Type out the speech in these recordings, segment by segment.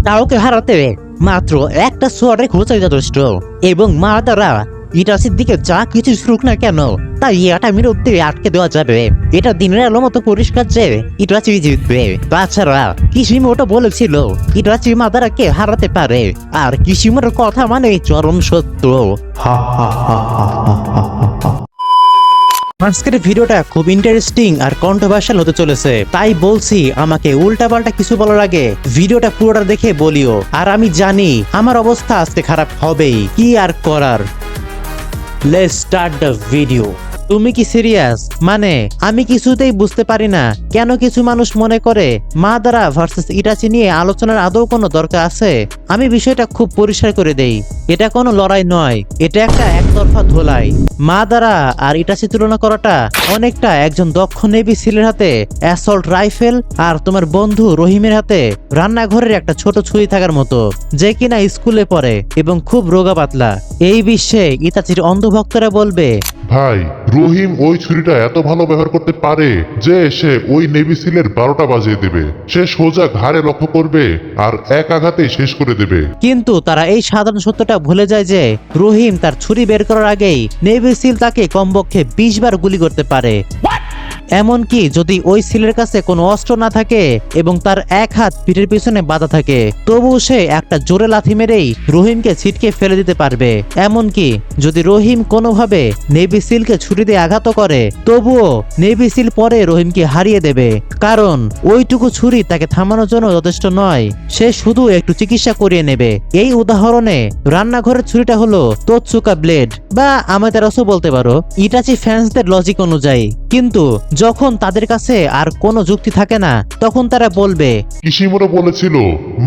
কাউকে হারাতে মাত্র একটা সোয়ারে খোঁজাই যথেষ্ট এবং মাদারা ইটাচির দিকে যা কিছু শুরুক না কেন তা ইয়াটা বিরুদ্ধে আটকে দেওয়া যাবে। এটা দিনের আলো মতো পরিষ্কার যে ইটাচি জিতবে। তাছাড়া কিশিমোটো বলেছিল ইটাচি মাদারাকে হারাতে পারে, আর কিশিমোর কথা মানে চরম সত্য। আজকের ভিডিওটা খুব ইন্টারেস্টিং আর কন্ট্রোভার্সিয়াল হতে চলেছে, তাই বলছি আমাকে উল্টাপাল্টা কিছু বলার আগে ভিডিওটা পুরোটা দেখে বলিও। আর আমি জানি আমার অবস্থা আজকে খারাপ হবেই, কি আর করার। Let's start the video. তুমি কি সিরিয়াস? মানে আমি কিছুতেই বুঝতে পারি না কেন কিছু মানুষ মনে করে মাদারা ভার্সেস ইটাচি নিয়ে আলোচনার আদৌ কোনো দরকার আছে। আমি বিষয়টা খুব পরিষ্কার করে দেই, এটা কোনো লড়াই নয়, এটা একটা একতরফা ধোলাই। মাদারা আর ইটাচি তুলনা করাটা অনেকটা একজন দক্ষ নেভি সিলের হাতে অ্যাসল্ট রাইফেল আর তোমার বন্ধু রহিমের হাতে রান্নাঘরের একটা ছোট ছুরি থাকার মতো, যে কিনা স্কুলে পড়ে এবং খুব রোগা পাতলা। এই বিশ্বে ইটাচির অন্ধভক্তরা বলবে, ভাই রহিম ওই ছুরিটা এত ভালো ব্যবহার করতে পারে যে সে ওই নেভি সিলের 12টা বাজিয়ে দেবে। সে সোজা ঘাড়ে লক্ষ্য করবে আর এক আঘাতেই শেষ করে দেবে। কিন্তু তারা এই সাধারণ সত্যটা ভুলে যায় যে রহিম তার ছুরি বের করার আগেই নেভি সিল তাকে কমপক্ষে 20 বার গুলি করতে পারে। এমনকি যদি ওই সিলের কাছে কোনো অস্ত্র না থাকে এবং তার এক হাত পিঠের পিছনে বাঁধা থাকে, তবুও সে একটা জোরে লাথি মেরেই রহিমকে ছিটকে ফেলে দিতে পারবে। এমনকি যদি রহিম কোনোভাবে নেভি সিলকে ছুরি দিয়ে আঘাত করে, তবুও নেভি সিল পরে রহিমকে হারিয়ে দেবে, কারণ ওইটুকু ছুরি তাকে থামানোর জন্য যথেষ্ট নয়। সে শুধু একটু চিকিৎসা করিয়ে নেবে। এই উদাহরণে রান্নাঘরের ছুরিটা হলো তোৎসুকা ব্লেড, বা আমাদেরও বলতে পারো ইটাচি ফ্যান্সদের লজিক অনুযায়ী। কিন্তু যখন তাদের কাছে আর কোনো যুক্তি থাকে না, তখন তারা বলবে, কিশিমোটো বলেছিল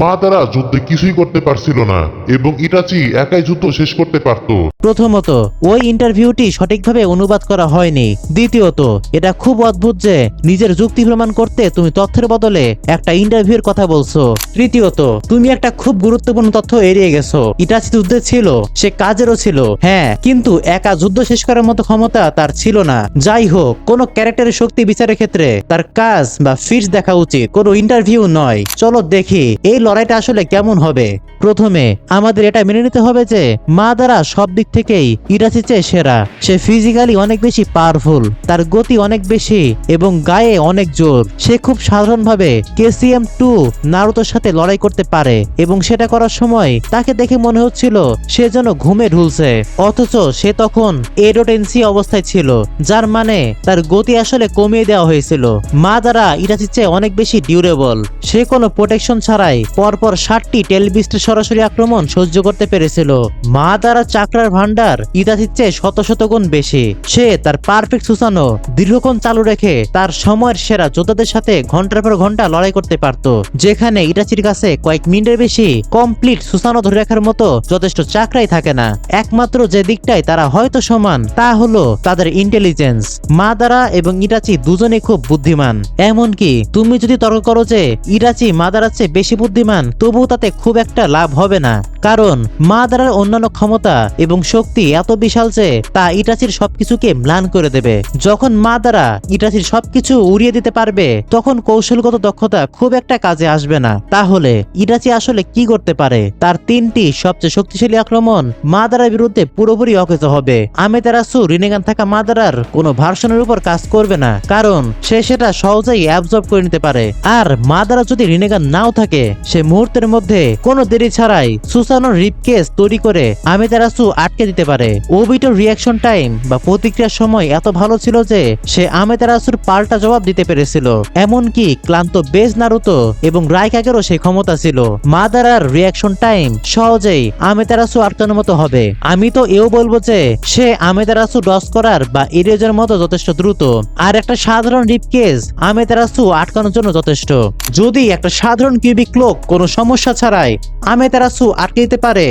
মাদারা যুদ্ধে কিছুই করতে পারছিল না এবং ইটাচি একাই যুদ্ধ শেষ করতে পারত। প্রথমত ওই ইন্টারভিউটি সঠিকভাবে অনুবাদ করা হয়নি। দ্বিতীয়ত এটা খুব অদ্ভুত যে নিজের যুক্তি প্রমাণ করতে তুমি তথ্যের বদলে একটা ইন্টারভিউর কথা বলছো। তৃতীয়ত তুমি একটা খুব গুরুত্বপূর্ণ তথ্য এড়িয়ে গেছো। ইটাচি যুদ্ধে ছিল, সে কাজেরও ছিল, হ্যাঁ, কিন্তু একা যুদ্ধ শেষ করার মতো ক্ষমতা তার ছিল না। যাই হোক, কোন ক্যারেক্টারের শক্তি বিচারের ক্ষেত্রে তার কাজ বা ফিটস দেখা উচিত, কোনো ইন্টারভিউ নয়। চলো দেখি এই লড়াইটা আসলে কেমন হবে। প্রথমে আমাদের এটা মেনে নিতে হবে যে মাদারা সব দিক থেকেই ইটাচির চেয়ে সেরা। সে ফিজিক্যালি অনেক বেশি পাওয়ারফুল, তার গতি অনেক বেশি এবং গায়ে অনেক জোর। সে খুব সাধারণভাবে কেসিএম 2 নারুতোর সাথে লড়াই করতে পারে এবং সেটা করার সময় তাকে দেখে মনে হচ্ছিল সে যেন ঘুমে ঢুলছে, অথচ সে তখন এডোটেন্সি অবস্থায় ছিল, যার মানে তার গতি আসলে কমিয়ে দেওয়া হয়েছিল। মাদারা ইটাচির চেয়ে অনেক বেশি ডিউরেবল। সে কোনো প্রোটেকশন ছাড়াই পরপর 60টি টেলবিস্টের সরাসরি আক্রমণ সহ্য করতে পেরেছিল। মাদারা চাকরার ভান্ডার ইটাচির চেয়ে শত শত গুণ বেশি। সে তার পারফেক্ট সুসানো দীর্ঘক্ষণ চালু রেখে তার সময়ের সেরা যোদ্ধাদের সাথে ঘন্টার পর ঘন্টা লড়াই করতে পারত, যেখানে ইটাচির কাছে কয়েক মিনিটের বেশি কমপ্লিট সুসানো ধরে রাখার মতো যথেষ্ট চাকরাই থাকে না। একমাত্র যে দিকটাই তারা হয়তো সমান, তা হলো তাদের ইন্টেলিজেন্স। মাদারা এবং ইটাচি দুজনেই খুব বুদ্ধিমান। এমনকি তুমি যদি তর্ক করো যে ইটাচি মাদারার চেয়ে বেশি বুদ্ধিমান, তবুও তাতে খুব একটা লাভ হবে না, কারণ মাদারার অন্যান্য ক্ষমতা এবং শক্তি এত বিশাল যে তা ইটাচির সবকিছুকে ম্লান করে দেবে। যখন মাদারা ইটাচির সবকিছু উড়িয়ে দিতে পারবে, তখন কৌশলগত দক্ষতা খুব একটা কাজে আসবে না। তাহলে ইটাচি আসলে কি করতে পারে? তার 3টি সবচেয়ে শক্তিশালী আক্রমণ মাদারার বিরুদ্ধে পুরোপুরি অকেজ হবে। আমেতেরাসু রিনেগান থাকা মাদারার কোনো ভার্সনের উপর কাজ করবে না, কারণ সে সেটা সহজেই অ্যাবজর্ব করে নিতে পারে। আর মাদারা যদি রিনেগান নাও থাকে, সে মুহূর্তের মধ্যে কোনো দেরি ছাড়াই সুসানোর রিপকেস তৈরি করে আমেতেরাসু আটকে দিতে পারে। ওবিটোর রিয়াকশন টাইম বা প্রতিক্রিয়ার সময় এত ভালো ছিল যে সে আমেতেরাসুর পাল্টা জবাব দিতে পেরেছিল। এমনকি ক্লান্ত বেজ নারুতো এবং রাইকাগেরও সেই ক্ষমতা ছিল। মাদারার রিয়াকশন টাইম সহজেই আমেতেরাসু আটকানোর মতো হবে। আমি তো এও বলবো যে সে আমেতেরাসু ডস করার বা এরিয়াজের মতো যথেষ্ট দ্রুত, আর একটা সাধারণ রিপকেস আমেতেরাসু আটকানোর জন্য যথেষ্ট। যদি একটা সাধারণ কিউবিক ক্লোক কোনো সমস্যা ছাড়াই আমেতেরাসু আটকে দিতে পারে,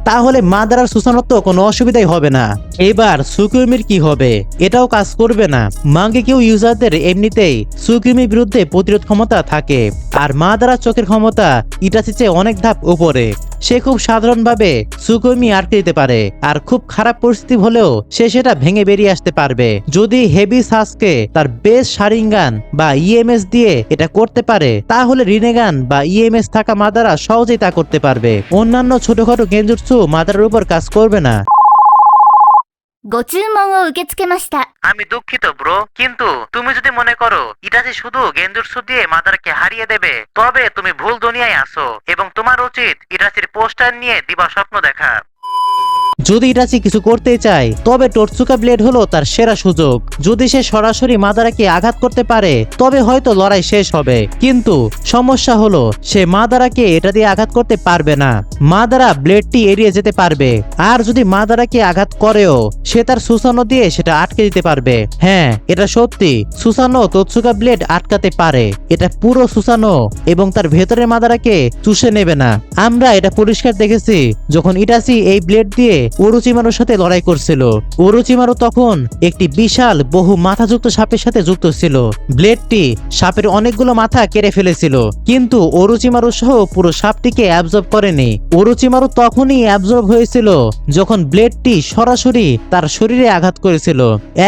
তাহলে মাদারার সুসানোর তো কোনো অসুবিধাই হবে না। এবার সুকুমির কি হবে? এটাও কাজ করবে না। মাঙ্গেকিউ ইউজারদের এমনিতেই সুকুমির বিরুদ্ধে প্রতিরোধ ক্ষমতা থাকে, আর মাদারা চোখের ক্ষমতা ইটাচির চেয়ে অনেক ধাপ উপরে। সে খুব সাধারণভাবে সুকুমি আটকে দিতে পারে, আর খুব খারাপ পরিস্থিতি হলেও সে সেটা ভেঙে বেরিয়ে আসতে পারবে। যদি হেভি সাসকে তার বেস শারিঙ্গান বা ইএমএস দিয়ে এটা করতে পারে, তাহলে রিনেগান বা ইএমএস থাকা মাদারা সহজেই তা করতে পারবে। অন্যান্য ছোটখাটো গেঞ্জুৎসু মাদারার উপর কাজ করবে না। ご注文を受け付けました。 আমি দুঃখিত ব্রো, কিন্তু তুমি যদি মনে করো ইটাচি শুধু গেঞ্জুৎসু দিয়ে মাদারকে হারিয়ে দেবে, তবে তুমি ভুল দুনিয়ায় আসো এবং তোমার উচিত ইটাচির পোস্টার নিয়ে দিবা স্বপ্ন দেখা। যদি ইটাচি কিছু করতে চায়, তবে টোটসুকা ব্লেড হলো তার সেরা সুযোগ। যদি সে সরাসরি মাদারাকে আঘাত করতে পারে, তবে হয়তো লড়াই শেষ হবে। কিন্তু সমস্যা হলো সে মাদারাকে এটা দিয়ে আঘাত করতে পারবে না। মাদারা ব্লেডটি এড়িয়ে যেতে পারবে, আর যদি মাদারাকে আঘাত করেও সে তার সুসানো দিয়ে সেটা আটকে দিতে পারবে। হ্যাঁ, এটা সত্যি, সুসানো টোটসুকা ব্লেড আটকাতে পারে। এটা পুরো সুসানো এবং তার ভেতরের মাদারাকে চুষে নেবে না। আমরা এটা পরিষ্কার দেখেছি যখন ইটাচি এই ব্লেড দিয়ে ওরোচিমারুর সাথে লড়াই করছিল। ওরোচিমারু তখন একটি বিশাল বহু মাথাযুক্ত সাপের সাথে যুক্ত ছিল। ব্লেডটি সাপের অনেকগুলো মাথা কেটে ফেলেছিল, কিন্তু ওরোচিমারু সহ পুরো সাপটিকে অ্যাবজর্ব করেনি। ওরোচিমারু তখনই অ্যাবজর্ব হয়েছিল যখন ব্লেডটি সরাসরি তার শরীরে আঘাত করেছিল।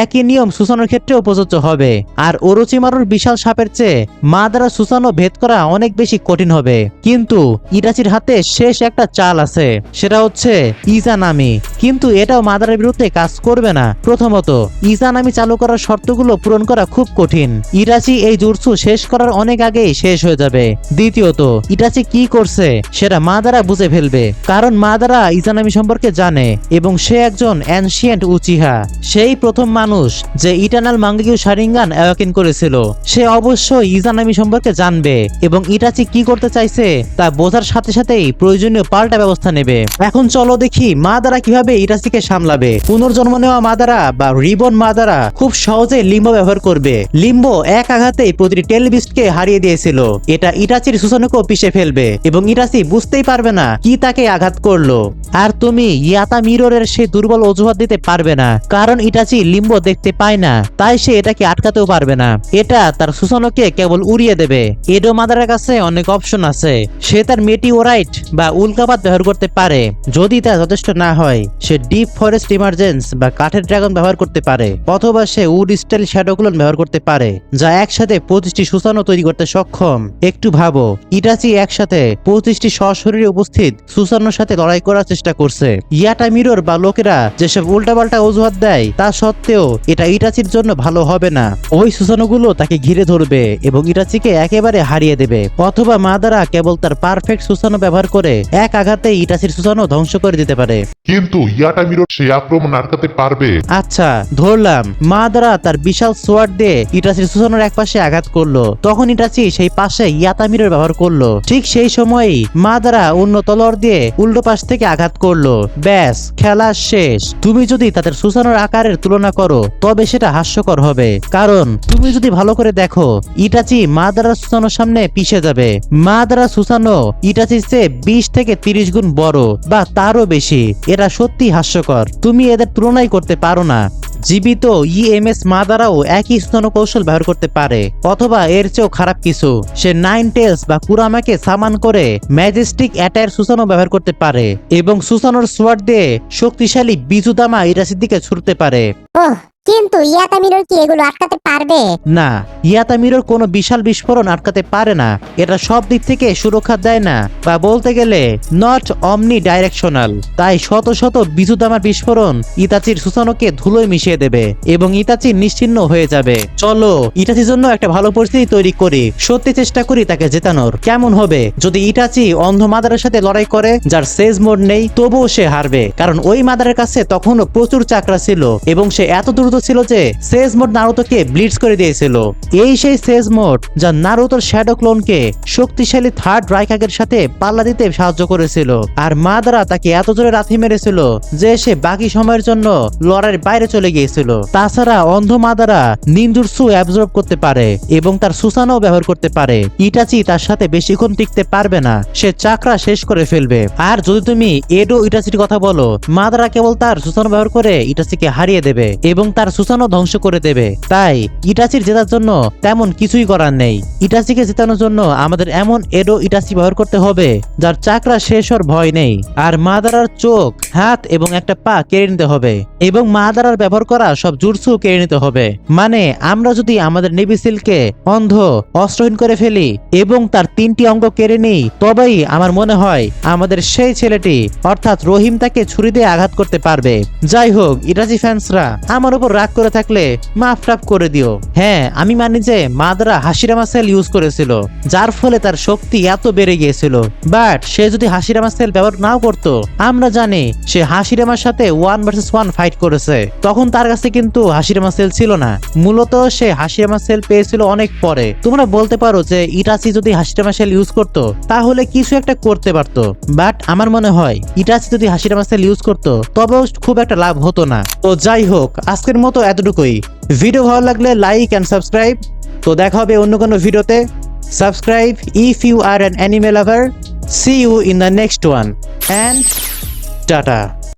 একই নিয়ম সুসানোর ক্ষেত্রেও প্রযোজ্য হবে, আর ওরোচিমারুর বিশাল সাপের চেয়ে মাদারা সুসানো ভেদ করা অনেক বেশি কঠিন হবে। কিন্তু ইটাচির হাতে শেষ একটা চাল আছে, সেটা হচ্ছে ইজানামি। কিন্তু এটাও মাদারের বিরুদ্ধে কাজ করবে না। প্রথমত, ইজানামি চালু করার শর্তগুলো পূরণ করা খুব কঠিন। ইটাচি এই জুৎসু শেষ করার অনেক আগেই শেষ হয়ে যাবে। দ্বিতীয়ত, ইটাচি কি করছে সেটা মাদারা বুঝে ফেলবে, কারণ মাদারা ইজানামি সম্পর্কে জানে এবং সে একজন অ্যানশিয়েন্ট উচিহা। সেই প্রথম মানুষ যে ইটার্নাল মাঙ্গেকিউ শারিঙ্গান অ্যাওয়াকেন করেছিল। সে অবশ্যই ইজানামি সম্পর্কে জানবে এবং ইটাচি কি করতে চাইছে তা বোঝার সাথে সাথেই প্রয়োজনীয় পাল্টা ব্যবস্থা নেবে। এখন চলো দেখি মাদারা কিভাবে ইটাচিকে সামলাবে। পুনর্জন্ম নেওয়া মাদারা বা রিবন মাদারা খুব সহজে লিম্বো ব্যবহার করবে। লিম্বো এক আঘাতেই প্রতিটি টেলবিস্টকে হারিয়ে দিয়েছিল। এটা ইটাচির সুসানোকেও পিষে ফেলবে এবং ইটাচি বুঝতেই পারবে না কি তাকে আঘাত করলো। আর তুমি ইয়াতা মিররের সেই দুর্বল অজুহাত দিতে পারবে না, কারণ ইটাচি লিম্বো দেখতে পায় না, তাই সে এটাকে আটকাতেও পারবে না। এটা তার সুসানোকে কেবল উড়িয়ে দেবে। এডো মাদারের কাছে অনেক অপশন আছে। সে তার মেটিওরাইট বা উল্কাপাত ব্যবহার করতে পারে। যদি তা যথেষ্ট না হয়, সে ডিপ ফরেস্ট ইমার্জেন্স বা কাঠের ড্রাগন ব্যবহার করতে পারে, অথবা সে উড স্টাইল শ্যাডো ক্লোন ব্যবহার করতে পারে, যা একসাথে 25টি সুসানো তৈরি করতে সক্ষম। একটু ভাবো, ইটাচি একসাথে 25টি সশরীরে উপস্থিত সুসানোর সাথে লড়াই করার চেষ্টা করছে। ইয়াটা মিরর বা লোকেরা যেসব উল্টাপাল্টা অজুহাত দেয়, তা সত্ত্বেও এটা ইটাচির জন্য ভালো হবে না। ওই সুসানোগুলো তাকে ঘিরে ধরবে এবং ইটাচিকে একেবারে হারিয়ে দেবে, অথবা মাদারা কেবল তার পারফেক্ট সুসানো ব্যবহার করে এক আঘাতে ইটাচির সুসানো ধ্বংস করে দিতে পারে। কিন্তু ইয়াটা মিরর সেই আক্রমণ আটকাতে পারবে? আচ্ছা, ধরলাম মাদারা তার বিশাল সোয়ার্ড দিয়ে ইটাচির সুসানোর এক পাশে আঘাত করলো, তখন ইটাচি সেই পাশে ইয়াতা মিরর ব্যবহার করলো। ঠিক সেই সময়ই মাদারা অন্য তলোয়ার দিয়ে উল্টো পাশ থেকে আঘাত করলো। ব্যাস, খেলা শেষ। তুমি যদি তাদের সুসানোর আকারের তুলনা করো, তবে সেটা হাস্যকর হবে, কারণ তুমি যদি ভালো করে দেখো, ইটাচি মাদারা সুসানোর সামনে পিছিয়ে যাবে। মাদারা সুসানো ইটাচির চেয়ে 20 থেকে 30 গুণ বড় বা তারও বেশি। এটা সত্যি হাস্যকর। তুমি এদের তুলনাই করতে পারো না। জীবিত ইএমএস মাদারাও একই সুসানো কৌশল ব্যবহার করতে পারে, অথবা এর চেয়েও খারাপ কিছু। সে 9 টেলস বা কুরামাকে সামান করে ম্যাজেস্টিক অ্যাটায়ার সুসানো ব্যবহার করতে পারে এবং সুসানোর সোয়ার্ড দিয়ে শক্তিশালী বিজুদামা ইটাচির দিকে ছুটতে পারে। ওহ, কিন্তু ইয়াতা মিরর কি এগুলো আটকাতে পারবে? না, ইয়াতা মিরর কোনো বিশাল বিস্ফোরণ আটকাতে পারে না। এটা সব দিক থেকে সুরক্ষা দেয় না, বা বলতে গেলে নট অমনি ডাইরেকশনাল। তাই শত শত বিজুদামার বিস্ফোরণ ইতাচির সুসানোকে ধুলোয় মিশিয়ে দেবে এবং ইতাচি নিশ্চিহ্ন হয়ে যাবে। চলো ইটাচির জন্য একটা ভালো পরিস্থিতি তৈরি করি, সত্যি চেষ্টা করি তাকে জেতানোর। কেমন হবে যদি ইটাচি অন্ধ মাদারের সাথে লড়াই করে, যার সেজ মোড নেই, তবুও সে হারবে, কারণ ওই মাদারের কাছে তখনও প্রচুর চাকরা ছিল এবং সে এত দ্রুত ছিল যে সেজ মোড নারুতোকে ব্লিটজ করে দিয়েছিল। এই সেই সেজ মোড যা নারুতোর শ্যাডো ক্লোনকে শক্তিশালী থার্ড রাইকাগের সাথে পাল্লা দিতে সাহায্য করেছিল। আর মাদারা তাকে এত জোরে লাথি মেরেছিল যে সে বাকি সময়ের জন্য লড়াইয়ের বাইরে চলে গিয়েছিল। তাছাড়া অন্ধ মাদারা নিনজুটসু অ্যাবজর্ব করতে পারে এবং তার সুসানো ব্যবহার করতে পারে। ইটাচি তার সাথে বেশিক্ষণ টিকতে পারবে না, সে চাকরা শেষ করে ফেলবে। আর যদি তুমি এডো ইটাচির কথা বলো, মাদারা কেবল তার সুসানো ব্যবহার করে ইটাচিকে হারিয়ে দেবে। এবং তার সুসানো ধ্বংস করে দেবে। তাই ইটাচির জেতার জন্য তেমন কিছুই করার নেই। ইটাচিকে জেতানোর জন্য আমাদের এমন এডো ইটাচি ব্যবহার করতে হবে যার চাকরা শেষ হওয়ার ভয় নেই, আর মাদারার চোখ, হাত এবং একটা পা কেড়ে নিতে হবে এবং মাদারার ব্যবহার করা সব জুটসু কেড়ে নিতে হবে। মানে আমরা যদি আমাদের নেভিসিলকে অন্ধ, অস্ত্রহীন করে ফেলি এবং তার 3টি অঙ্গ কেড়ে নিই, তবেই আমার মনে হয় আমাদের সেই ছেলেটি অর্থাৎ রহিম তাকে ছুরি দিয়ে আঘাত করতে পারবে। যাই হোক, ইটাচি ফ্যান্সরা আমার উপর রাগ করে থাকলে মাফ টাফ করে দিও। হ্যাঁ, আমি মানি যে মাদারা হাসিরামা সেল ইউজ করেছিল, যার ফলে তার শক্তি এত বেড়ে গিয়েছিল। বাট সে যদি হাসিরামা সেল ব্যবহার নাও করতো, আমরা জানি সে হাসিরামার সাথে 1 ভার্সেস 1 ফাইট করেছে, তখন তার কাছে কিন্তু হাসিরামা সেল ছিল না। মূলত সে হাসিরামা সেল পেয়েছিল অনেক পরে। তোমরা বলতে পারো যে ইটাচি যদি হাসিরামা সেল ইউজ করতো তাহলে কিছু একটা করতে পারতো, বাট আমার মনে হয় ইটাচি যদি হাসিরামা সেল ইউজ করতো তবেও খুব একটা লাভ হতো না। তো যাই হোক, আজকের মতো এতটুকুই। ভিডিও ভালো লাগলে লাইক এন্ড সাবস্ক্রাইব। তো দেখা হবে অন্য কোনো ভিডিওতে। Subscribe if you are an anime lover. See you in the next one and tata.